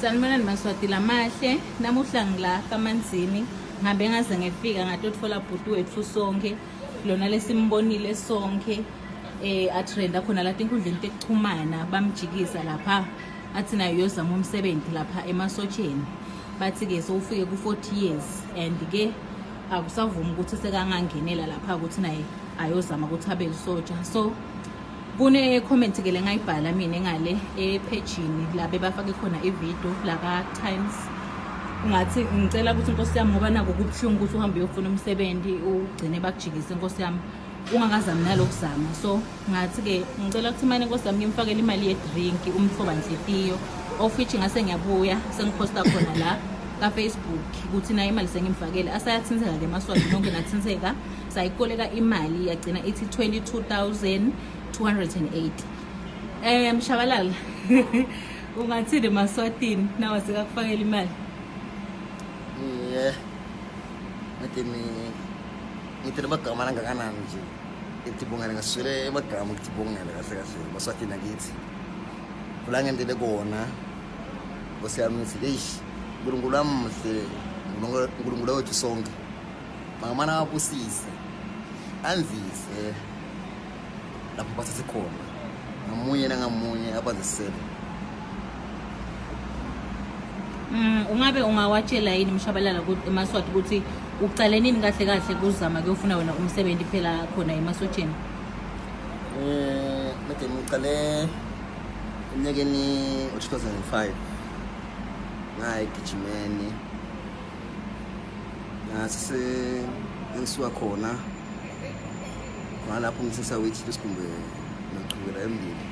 Sanibonani Maswati lamahle, namuhla ngila kaManzini, ngabe ngaze ngefika ngatotfola bhuti wethu sonke, lona lesimbonile sonke, atrenda khona la tinkundleni tekuchumana, bamjikisa lapha, athi nayo yozama umsebenzi lapha emasotsheni. Bathi-ke sowufike ku-40 years, and ke akusavumi ukuthi sekangangenela lapha ukuthi naye ayozama ukuthi abe usotsha. So kune comment ke lengayibhala mina ngale epagini la bebafake khona ivideo la ka Times, ngathi ngicela ukuthi inkosi yami ngoba nako kubhlungu ukuthi uhambe uyofuna umsebenzi ugcine bakujikise inkosi yami ungakazami nalokuzama. So ngathi ke ngicela ukuthi manje inkosi yami ngimfakele imali ye-drink umhloba Nhlitiyo, of which ngase ngiyabuya sengiposta khona la ka Facebook ukuthi nayo imali sengimfakele asayathinseka ke Maswati nonke nathinseka sayikoleka imali yagcina ithi 22,208. Mshabalala ungathini Maswatini nawe sikakufakela imali? Yeah, ngithi magama langakanani nje ngitibongela ngaswele emagama ngitibongela kahle kahle Maswatini akithi kula ngendele kona Nkosi yami ngithi eish uNkulunkulu wami mhle, uNkulunkulu wethu sonke mangamana abusise anzise lapho basase khona ngamunye nangamunye abazisele. Ungabe ungawatshela yini Mshabalala ukuthi eMaswati ukuthi ucale nini kahle kahle kuzama kuyofuna wena umsebenzi phela khona emasotsheni? Manje ngiqale eminyakeni 2005 ngayigijimeni ngase ngisuka khona lapho ngisesawithi lesigumbe nochubela emndeni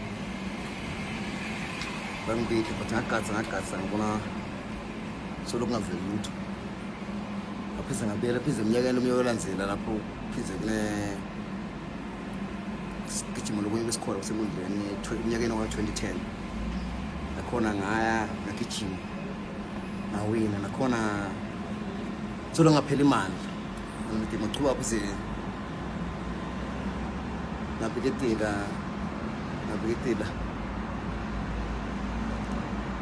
bangibike but ngagadza ngibona solo kungaveli lutho aphize ngabela aphize eminyakeni omnye olandela lapho aphize sigijima lokunye besikhola kusemundleni eminyakeni wa-2010 nakhona ngaya ngagijima ngawina nakhona solo ngaphela imali ngithi machuba aphize ngabheketela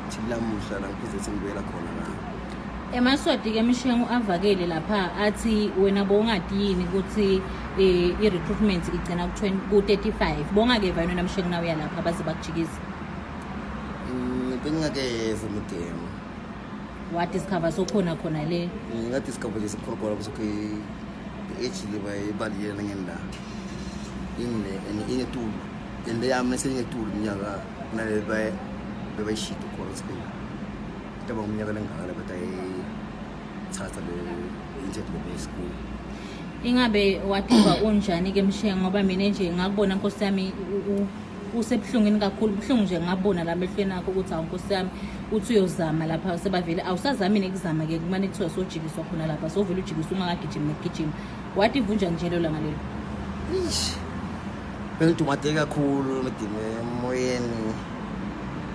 chilamuhla la ngiphize sengibuyela khona la eMaswati ke Mshengu avakele lapha athi wena bongadi yini ukuthi i-recruitment igcina ku-35 bongakeva yena namshengu nawe yalapha baze bakujikisa? Bengingakeza mdemo wadiscover sokhona khona le ngadiscover nje sokhona khona ukuthi age le bayibhaliyela ngenda ingetulu ende yami sengetulu minyaka nale bayishito khona sibili taba umnyaka lengakala batayithatha le interview school. Ingabe wativa unjani ke Mshengu ngoba mina nje ngakubona Nkosi yami usebhlungini kakhulu buhlungu nje ngabona la mehlweni akho ukuthi awu Nkosi yami uthi uyozama lapha sebavele awusazami nekuzama ke kumane kuthiwa sojikiswa khona lapha sovela ujikiswa ungakagijimi nekugijima wativa unjani njalo la ngalelo? Bengidumateke kakhulu emoyeni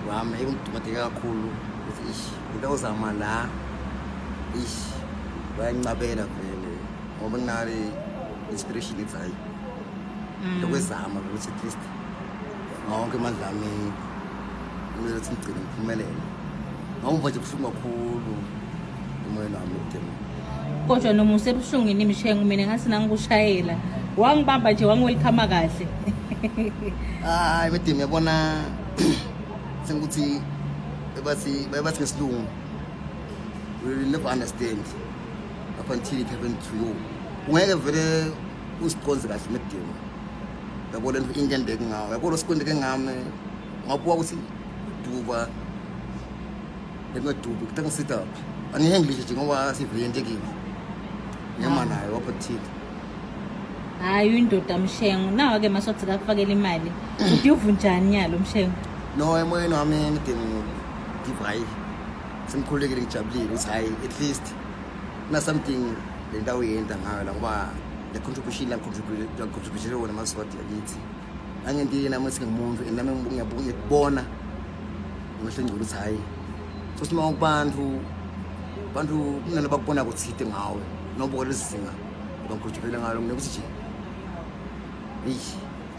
wami ngidumateke kakhulu ukuthi ngizozama la bayancabela vele ngoba nginale inspiration ethi hayi lokwezama ukuthi at least ngonke amandla ami kumele ukuthi ngigcine ngiphumelele ngawumva nje buhlungu kakhulu emoyeni wami udemo. Kodwa noma usebuhlungini Mshengu mina ngathi nangikushayela wangibamba nje wangiwelcome kahle. Hayi bedimi ngiyabona sengukuthi bathi ngesilungu we will never understand up until it happened to you. Ungeke vele usiqonze kahle medimo yabona ingendeke ngawo yabona sikwendeke ngami ngabuka ukuthi duba lengadubi kutangisita ani English nje ngoba siviyentekile nyama nayo waphithile. Hayi indoda Mshengu nawa ke Maswati kakufakela imali uthi uvunjani nyalo Mshengu? No emoyeni wami ngidinga divai simkhulekile ngijabulile ukuthi hayi at least na something le ndawo yenda ngayo la ngoba the contribution wona Maswati yakithi angendile nami singumuntu nami ngiyabona ngihle ngicela ukuthi hayi sosima kubantu kunana bakubona ukuthi ngawe nobuka lesizinga bakhujubela ngalo ngikuthi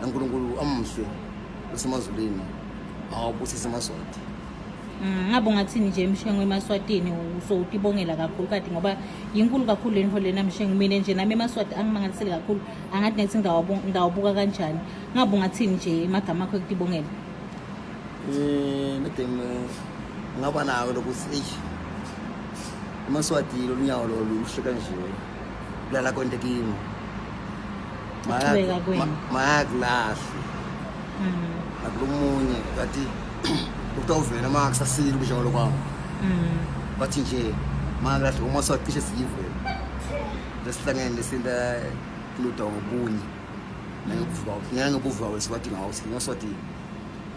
uNkulunkulu amuhle usemazulwini awubusise Maswati Ngabe ungathini nje Mshengu eMaswatini usowutibongela kakhulu kade ngoba yinkulu kakhulu le nto lena Mshengu, mina nje nami eMaswati angimangalisele kakhulu, angathi nethi ngawubuka kanjani. Ngabe ungathini nje emagama akho ekutibongela? Madam ngaba nayo lokuthi eMaswati lolunyawo luhle kanje kulala konke kimi mayakulahle akulomunye kathi utawuvela makusasile ubujalo kwami bathi nje makulahle uMaswati cishe siyive lesihlangene lesinda luda ngobunye nangobuva weswati ngawo siNgaswati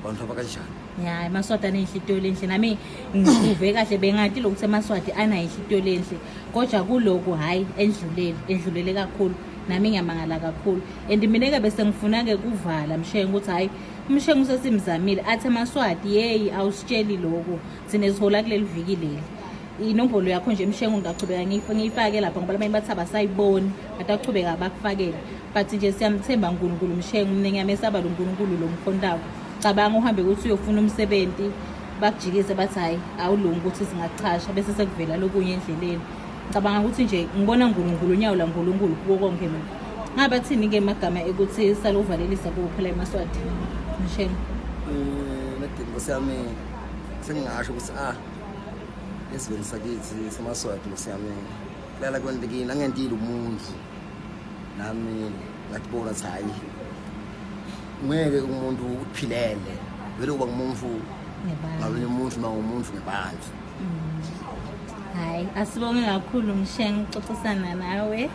bantu abakanjani. Ya eMaswati anenhlitiyo lenhle, nami ngivuve kahle bengathi lokuthi eMaswati anayinhlitiyo lenhle, kodwa kuloko hayi endlulele kakhulu, nami ngiyamangala kakhulu. And mina bese ngifuna-ke kuvala Mshengu ukuthi hayi Mshengu usesimzamile athi eMaswati yeyi awusitsheli lokho thina sihola kuleli viki leli. Inombolo yakho nje Mshengu ngachubeka ngiyifake lapha ngoba abanye bathi abasayiboni atachubeka bakufakele, but nje siyamthemba uNkulunkulu Mshengu, mina ngiyamesaba lo uNkulunkulu lo mkhondawo. Cabanga uhambe ukuthi uyofuna umsebenzi bakujikise bathi hayi awulungi ukuthi singachasha bese sekuvela lokunye endleleni. Cabanga ukuthi nje ngibona uNkulunkulu unyawo la uNkulunkulu kuwo konke mina. Ngabe athini-ke amagama ekuthi saluvalelisa kuphela eMaswati Mshengu? Nkosi yami sengingasho ukuthi esiveni sakithi seMaswati Nkosi yami kulala kwendekini angentile umuntu nami ngakubona ukuthi hayi ngeke umuntu uphilele vele uba ngumuntu ngabe umuntu umuntu ngebantu. Hayi asibonge kakhulu Mshengu ukuxoxisana nawe.